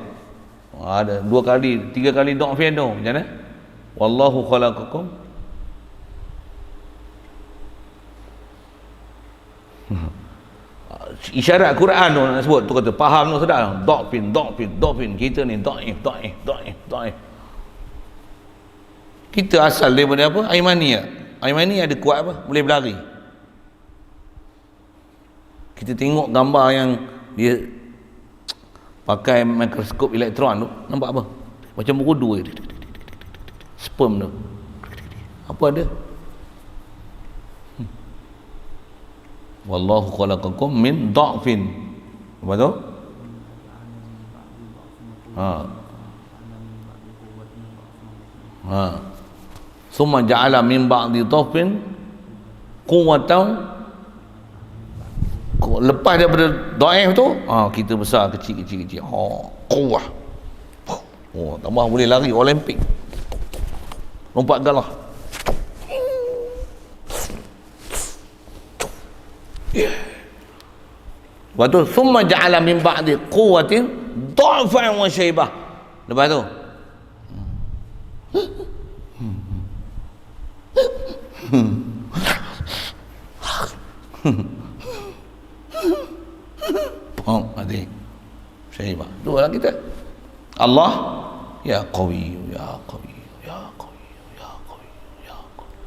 S1: Ada 2 kali 3 kali dha'fin tu macam mana? Wallahu khalaqakum isyarat Quran tu nak sebut tu, kata faham tu sedap. Dha'fin kita ni dhaif. Kita asal daripada apa? Air mani. Air mani ada kuat apa? Boleh berlari. Kita tengok gambar yang dia pakai mikroskop elektron tu, nampak apa? Macam berudu je. Sperm tu. Apa ada? Wallahu khalaqakum min dha'fin. Apa tu? Summa ja'ala min ba'di dha'fin quwwatan. Lepas daripada dhaif tu, kita besar kecil. Quwwah. Tambah boleh lari Olimpik. Lompat galah. Lepas tu summa ja'ala min ba'di quwwatin dha'fan wa syaibah. Lepas tu mati syaibah. Tu lah kita. Allah ya qawi.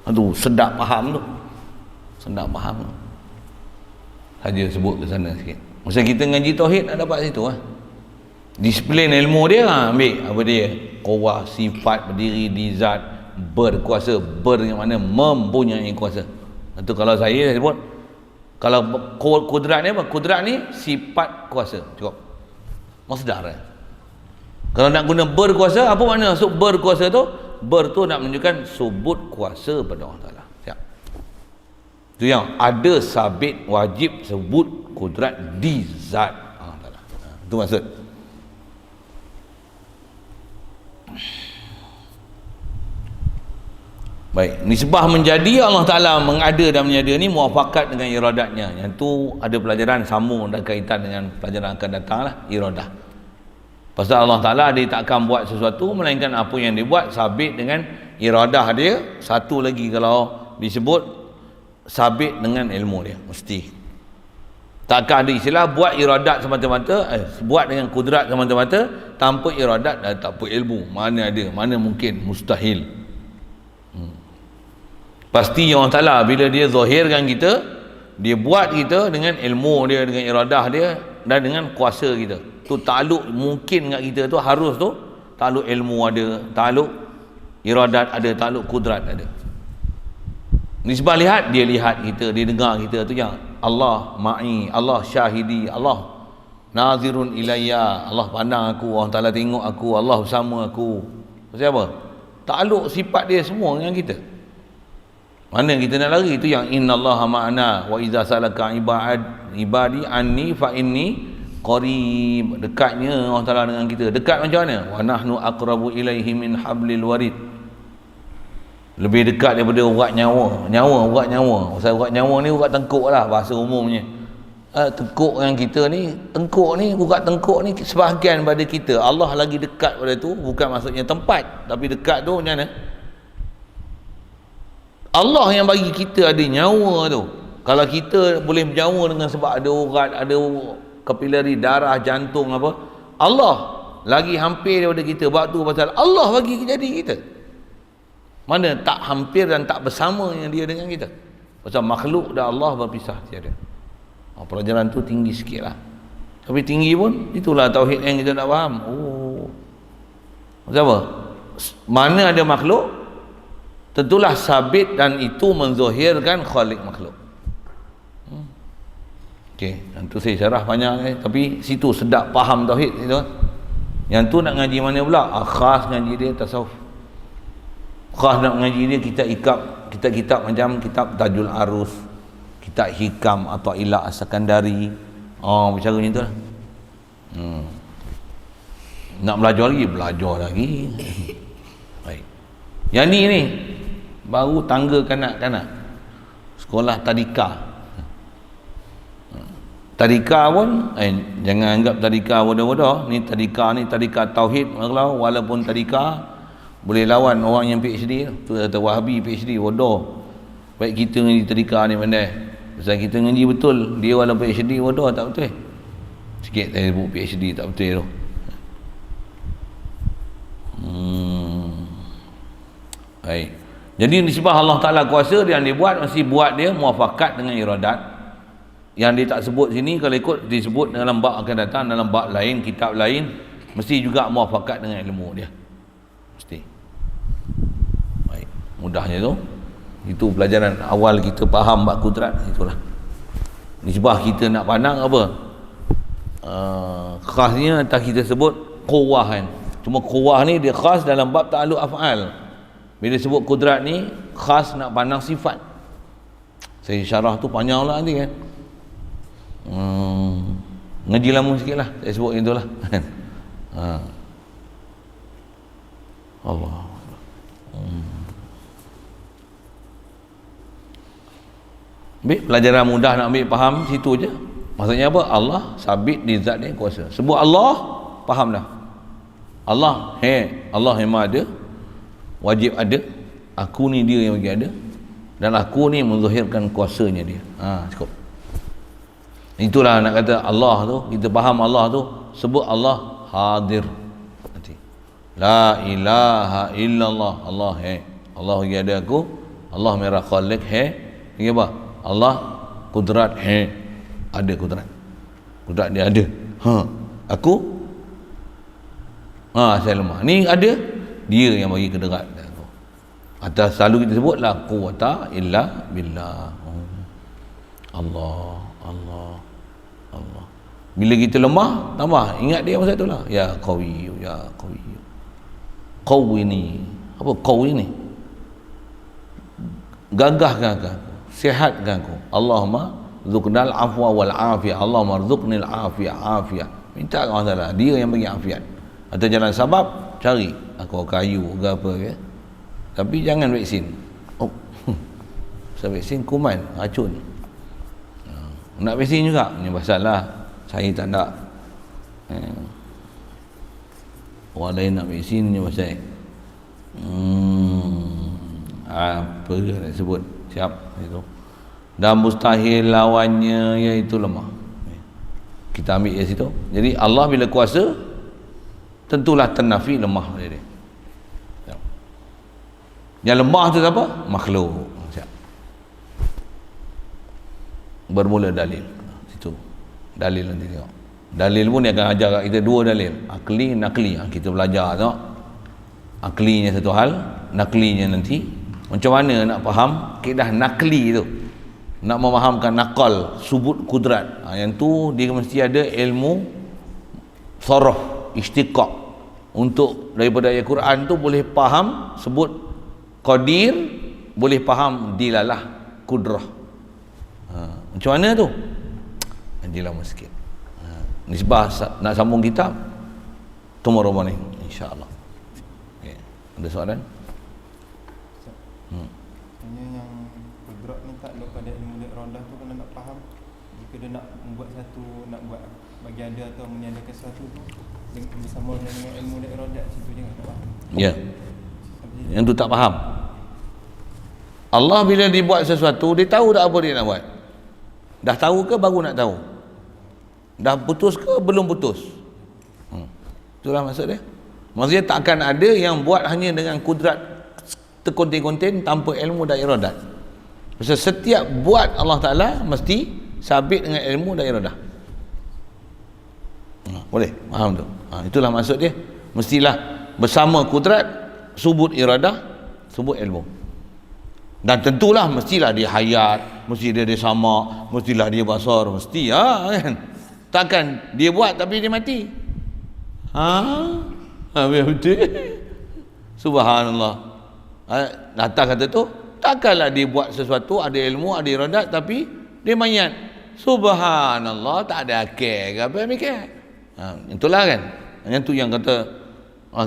S1: Aduh, sedap faham tu. Saja sebut ke sana sikit. Masa kita ngaji tauhid nak dapat situ lah. Disiplin ilmu dia ambil apa dia? Kuwah, sifat, berdiri di zat, berkuasa, dengan mana mempunyai kuasa. Itu kalau saya sebut, kalau kudrat ni apa? Kudrat ni sifat kuasa. Cukup. Masdar lah. Kalau nak guna berkuasa, apa makna maksud berkuasa tu? Ber tu nak menunjukkan subut kuasa pada Allah Ta'ala. Siap. Itu yang ada sabit wajib sebut kudrat di zat Allah Ta'ala. Itu maksud. Baik, nisbah menjadi Allah Ta'ala mengada dan menyada ni muafakat dengan iradatnya. Yang tu ada pelajaran sambung dan kaitan dengan pelajaran akan datang lah, iradah. Pasal Allah Ta'ala dia tak akan buat sesuatu melainkan apa yang dia buat sabit dengan iradah dia. Satu lagi kalau disebut sabit dengan ilmu dia, mesti. Takkan ada istilah buat iradat semata-mata, buat dengan kudrat semata-mata tanpa iradat dan tanpa ilmu. Mana ada, mana mungkin, mustahil. Pasti Allah Ta'ala bila dia zahirkan kita, dia buat kita dengan ilmu dia, dengan iradah dia dan dengan kuasa kita. Tu takluk mungkin kat kita tu, harus tu takluk ilmu ada, takluk iradat ada, takluk kudrat ada. Nisbah lihat, dia lihat kita, dia dengar kita tu yang Allah ma'i, Allah syahidi, Allah nazirun ilayya, Allah pandang aku, Allah Ta'ala tengok aku, Allah bersama aku. Siapa? Takluk sifat dia semua dengan kita. Mana kita nak lari? Itu yang innallaha ma'ana wa idza salaka ibadi anni fa inni qarib. Dekatnya Allah Ta'ala dengan kita. Dekat macam mana? Wa nahnu aqrabu ilaihi min hablil warid. Lebih dekat daripada urat nyawa. Urat nyawa. Pasal urat nyawa ni urat tengkuk lah bahasa umumnya. Tengkuk yang kita ni, tengkuk ni, urat tengkuk ni sebahagian pada kita. Allah lagi dekat pada tu, bukan maksudnya tempat, tapi dekat tu macam mana? Allah yang bagi kita ada nyawa tu. Kalau kita boleh bernyawa dengan sebab ada urat, ada kapilari darah, jantung apa, Allah lagi hampir daripada kita. Sebab tu pasal Allah bagi jadi kita. Mana tak hampir dan tak bersama yang dia dengan kita. Pasal makhluk dan Allah berpisah tiada. Pelajaran tu tinggi sikit lah. Tapi tinggi pun itulah tauhid yang kita nak faham. Macam apa? Mana ada makhluk, tentulah sabit dan itu menzahirkan khalik makhluk. Okey, tu saya syarah panjang tapi situ sedap faham tauhid itu. Yang tu nak ngaji mana pula? Khas ngaji dia tasawuf. Khas nak ngaji dia kitab macam kitab Tajul Arus, kitab Hikam atau Ila As-Sakandari. Bercara macam tu lah. Nak belajar lagi. Baik. Yang ni baru tangga kanak-kanak sekolah tadika. Tadika pun jangan anggap tadika bodoh-bodoh. Ni tadika tauhid. Walaupun tadika boleh lawan orang yang PhD tu, kata Wahabi PhD bodoh. Baik kita ngaji tadika ni pandai. Pasal kita ngaji betul, dia walaupun PhD bodoh tak betul. Sikit saya sebut PhD tak betul tu. Baik. Jadi nisbah Allah Ta'ala kuasa dia yang dibuat, mesti buat dia muafakat dengan iradat. Yang dia tak sebut sini, kalau ikut disebut dalam bab akan datang, dalam bab lain, kitab lain, mesti juga muafakat dengan ilmu dia. Mesti. Baik. Mudahnya tu. Itu pelajaran awal kita faham bab kudrat. Itulah. Nisbah kita nak pandang apa? Khasnya tak kita sebut quwwah kan. Cuma quwwah ni dia khas dalam bab ta'alluq af'al. Bila sebut kudrat ni khas nak pandang sifat. Saya syarah tu panjang lah nanti kan. Ngaji lama sikit lah saya sebut yang tu lah. Allah. Ambil pelajaran mudah nak ambil faham situ je. Maksudnya apa? Allah sabit di zat dia kuasa. Sebut Allah, faham dah. Allah yang ada, wajib ada. Aku ni dia yang bagi ada, dan aku ni menzahirkan kuasanya dia. Cukup. Itulah nak kata Allah tu, kita faham Allah tu, sebut Allah hadir. Nanti la ilaha illallah. Allah Allah bagi ada aku. Allah merah khalik lagi apa? Allah kudrat ada kudrat dia ada. Aku saya lemah. Ni ada, dia yang bagi kudrat aku. Atas selalu kita sebut la quwwata illa billah. Allah. Bila kita lemah, tambah ingat dia masa itulah. Ya qawi. Qawi ni. Apa qawi ni? Gagahkan aku, sihatkan aku. Allahumma rzuqnal afwa wal afiyah. Allahumma rzuqnil afiyah. Minta Allah Taala, dia yang bagi afiat. Atau jalan sabab, cari aku kayu ke apa ke. Tapi jangan vaksin. Sebab vaksin kuman, racun. Nak vaksin juga, ini masalah. Saya tak nak. Orang lain nak vaksin ni pasal apa nak sebut, siap itu. Dan mustahil lawannya iaitu lemah. Kita ambil dari situ. Jadi Allah bila kuasa, tentulah ternafi lemah dia. Yang lemah tu apa? Makhluk. Bermula dalil. Situ. Dalil nanti tengok. Dalil pun dia akan ajar kat kita dua dalil. Akli, nakli. Kita belajar tengok. Aklinya satu hal, naklinya nanti. Macam mana nak faham kaedah nakli tu? Nak memahamkan nakal, subut kudrat. Yang tu dia mesti ada ilmu saraf, istiqaq. Untuk daripada ayat Quran tu boleh faham sebut qadir, boleh faham dilalah kudrah. Macam mana tu? Nanti lama sikit. Nisbah nak sambung kitab tomorrow morning insya-Allah. Okay. Ada soalan?
S2: Hanya yang kudrat ni tak pada ilmu iradah tu, kena nak faham jika dia nak membuat satu, nak buat bagi ada atau meniadakan sesuatu tu bersama dengan ilmu iradah, situ je nak faham.
S1: Ya. Yang tu tak faham. Allah bila dibuat sesuatu, dia tahu tak apa dia nak buat? Dah tahu ke baru nak tahu? Dah putus ke belum putus? Itulah maksud dia. Maksudnya takkan ada yang buat hanya dengan kudrat terkonten-konten tanpa ilmu dan iradat. Sebab setiap buat Allah Ta'ala mesti sabit dengan ilmu dan iradah. Boleh? Faham tu? Itulah maksud dia. Mestilah bersama kudrat, subut iradah, subut ilmu. Dan tentulah mestilah dia hayat, mesti dia sama, mestilah dia basar, mesti kan. Takkan dia buat tapi dia mati. Betul. Subhanallah. Datang kata tu, takkanlah dia buat sesuatu, ada ilmu, ada iradat tapi dia mayat. Subhanallah, tak ada akal ke apa yang mikir. Itulah kan. Yang tu yang kata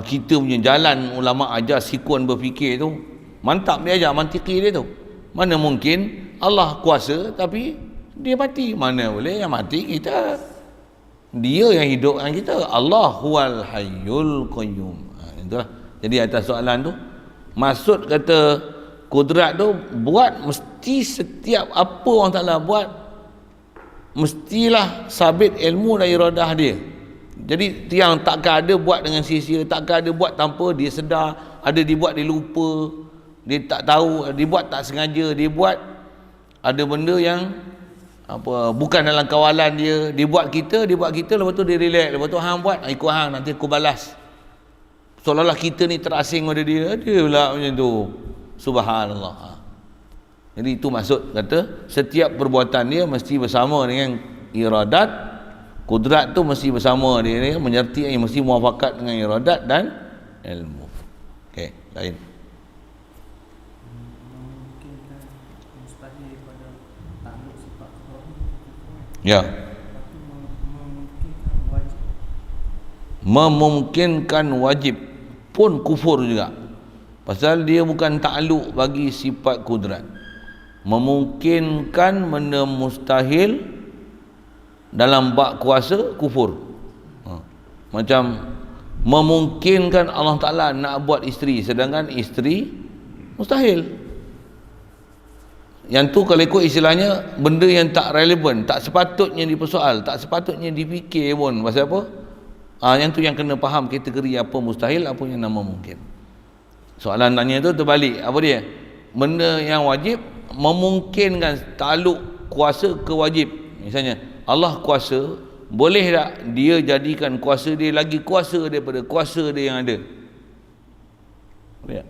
S1: kita punya jalan ulama ajar sikun berfikir tu mantap, dia ajar mantiki dia tu. Mana mungkin Allah kuasa tapi dia mati? Mana boleh, yang mati kita. Dia yang hidupkan kita. Allah huwal hayyul qayyum. Itulah. Jadi atas soalan tu, maksud kata kudrat tu buat mesti setiap apa orang Ta'ala buat mestilah sabit ilmu dan iradah dia. Jadi yang takkan ada buat dengan sia-sia, takkan ada buat tanpa dia sedar, ada dibuat dia lupa, dia tak tahu, dibuat tak sengaja, dia buat ada benda yang apa bukan dalam kawalan dia, dia buat kita lepas tu dia relax, lepas tu hang buat, ikut hang, nanti aku balas. Seolah-olah kita ni terasing pada dia, ada pula macam tu. Subhanallah. Jadi itu maksud kata setiap perbuatan dia mesti bersama dengan iradat, kudrat tu mesti bersama dia, menyertai, mesti muafakat dengan iradat dan ilmu. Okey, lain. Ya. Memungkinkan wajib pun kufur juga. Pasal dia bukan takluk bagi sifat kudrat. Memungkinkan benda mustahil dalam bab kuasa kufur. Macam memungkinkan Allah Ta'ala nak buat isteri, sedangkan isteri mustahil. Yang tu kalau ikut istilahnya benda yang tak relevan, tak sepatutnya dipersoal, tak sepatutnya dipikir pun. Pasal apa? Yang tu yang kena faham kategori apa mustahil, apa yang nama mungkin. Soalan tanya tu terbalik. Apa dia? Benda yang wajib memungkinkan takluk kuasa ke wajib. Misalnya Allah kuasa, boleh tak dia jadikan kuasa dia lagi kuasa daripada kuasa dia yang ada? Boleh tak?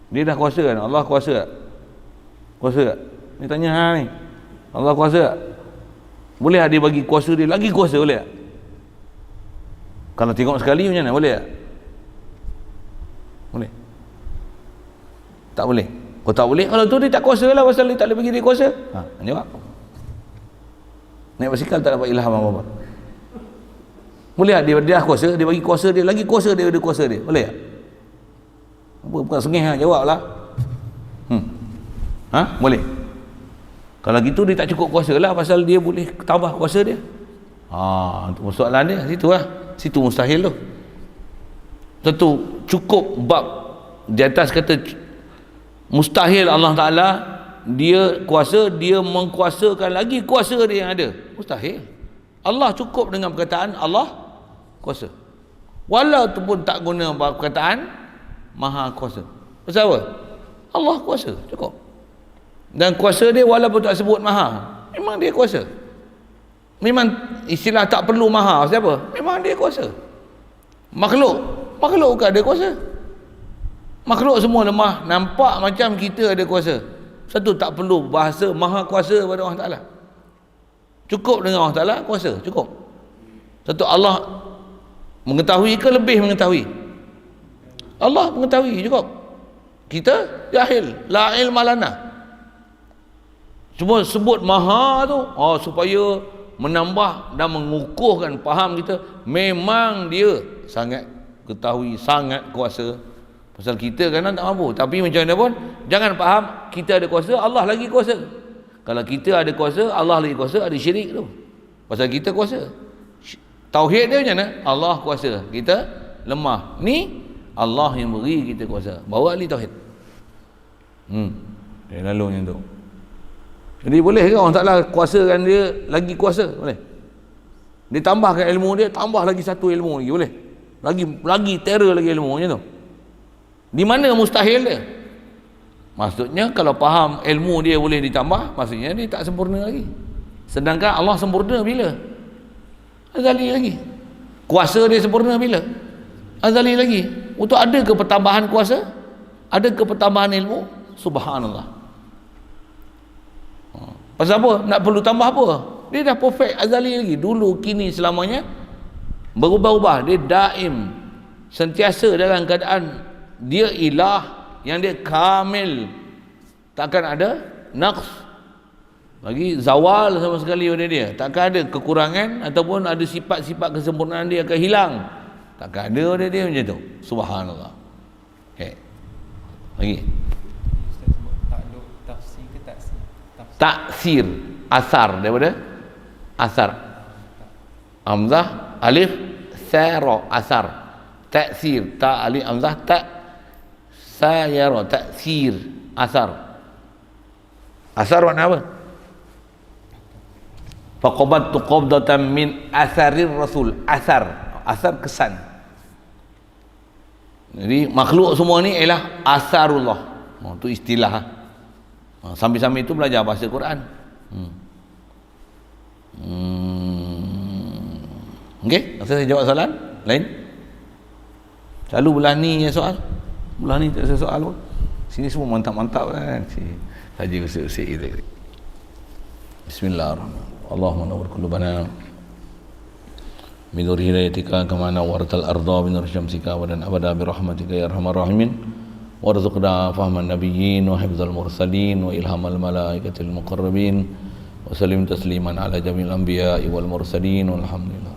S1: Dia dah kuasa kan? Allah kuasa tak? Kuasa tak? Ni tanya hang ni. Allah kuasa tak? Boleh tak dia bagi kuasa dia lagi kuasa, boleh tak? Kalau tengok sekali macam mana? Boleh tak? Boleh? Tak boleh? Kalau tak boleh, kalau tu dia tak kuasa lah, pasal dia tak boleh bagi dia kuasa. Jawab. Naik basikal tak dapat ilham apa-apa. Boleh tak dia dah kuasa, dia bagi kuasa dia lagi kuasa daripada kuasa dia? Boleh tak? Apa, bukan sengih lah, jawab lah. Boleh? Kalau gitu dia tak cukup kuasa lah, pasal dia boleh tambah kuasa dia. Untuk soalan dia situ lah. Situ mustahil tu. Tentu cukup bab di atas kata mustahil Allah Ta'ala dia kuasa, dia mengkuasakan lagi kuasa dia yang ada. Mustahil. Allah cukup dengan perkataan Allah kuasa. Walaupun tak guna perkataan Maha kuasa. Pasal apa? Allah kuasa, cukup. Dan kuasa dia walaupun tak sebut Maha, memang dia kuasa. Memang istilah tak perlu Maha, siapa? Memang dia kuasa. Makhluk bukan ada kuasa. Makhluk semua lemah, nampak macam kita ada kuasa. Satu, tak perlu bahasa Maha kuasa pada Allah Ta'ala. Cukup dengan Allah Ta'ala kuasa, cukup. Satu, Allah mengetahui ke lebih mengetahui? Allah mengetahui, cukup. Kita jahil, la ilma lana. Cuma sebut Maha tu supaya menambah dan mengukuhkan faham kita, memang dia sangat ketahui, sangat kuasa. Pasal kita kadang tak mampu. Tapi macam mana pun, jangan faham kita ada kuasa, Allah lagi kuasa. Kalau kita ada kuasa, Allah lagi kuasa, ada syirik tu. Pasal kita kuasa. Tauhid dia macam mana? Allah kuasa, kita lemah. Ni Allah yang beri kita kuasa. Bawa ahli tauhid. Dia lalu macam tu. Jadi boleh ke orang Ta'ala kuasakan dia lagi kuasa? Boleh. Dia tambahkan ilmu dia, tambah lagi satu ilmu lagi, boleh. Lagi terror lagi ilmu macam tu. Di mana mustahil dia? Maksudnya kalau faham ilmu dia boleh ditambah, maksudnya dia tak sempurna lagi. Sedangkan Allah sempurna bila? Azali lagi. Kuasa dia sempurna bila? Azali lagi. Untuk ada ke pertambahan kuasa? Ada ke pertambahan ilmu? Subhanallah. Pasal apa? Nak perlu tambah apa? Dia dah perfect azali lagi. Dulu, kini, selamanya berubah-ubah. Dia daim, sentiasa dalam keadaan dia ilah yang dia kamil, takkan ada naqs lagi, zawal sama sekali pada dia. Takkan ada kekurangan ataupun ada sifat-sifat kesempurnaan dia akan hilang, takkan ada pada dia macam tu. Subhanallah. Okay. Lagi
S2: Ustaz sebut takluk tafsir ke taksir?
S1: taksir, asar, daripada asar, hamzah alif sara, asar. Taksir, ta alif hamzah ta sayara, taksir, asar. Asar makna apa? Faqabattu qabdatan min asarir rasul. Asar kesan. Jadi makhluk semua ni ialah asarullah. Itu istilah. Sambil-sambil itu belajar bahasa Quran. Okey, saya jawab soalan lain. Selalu belah ni ya soal. Belah ni tak ada soal pun. Sini semua mantap-mantap kan. Saja usik-usik kita. Bismillahirrahmanirrahim. Allahumma nawwir qulubana min nur hidayatika kama nawwartal arda min nur syamsika wa dan abada bi rahmatika ya arhamar rahimin. Warzuqna fahman nabiyyin wa hifdzal mursalin wa ilhamal malaikatil muqarrabin wa sallim tasliman ala jamil anbiya'i wal mursalin walhamdulillah.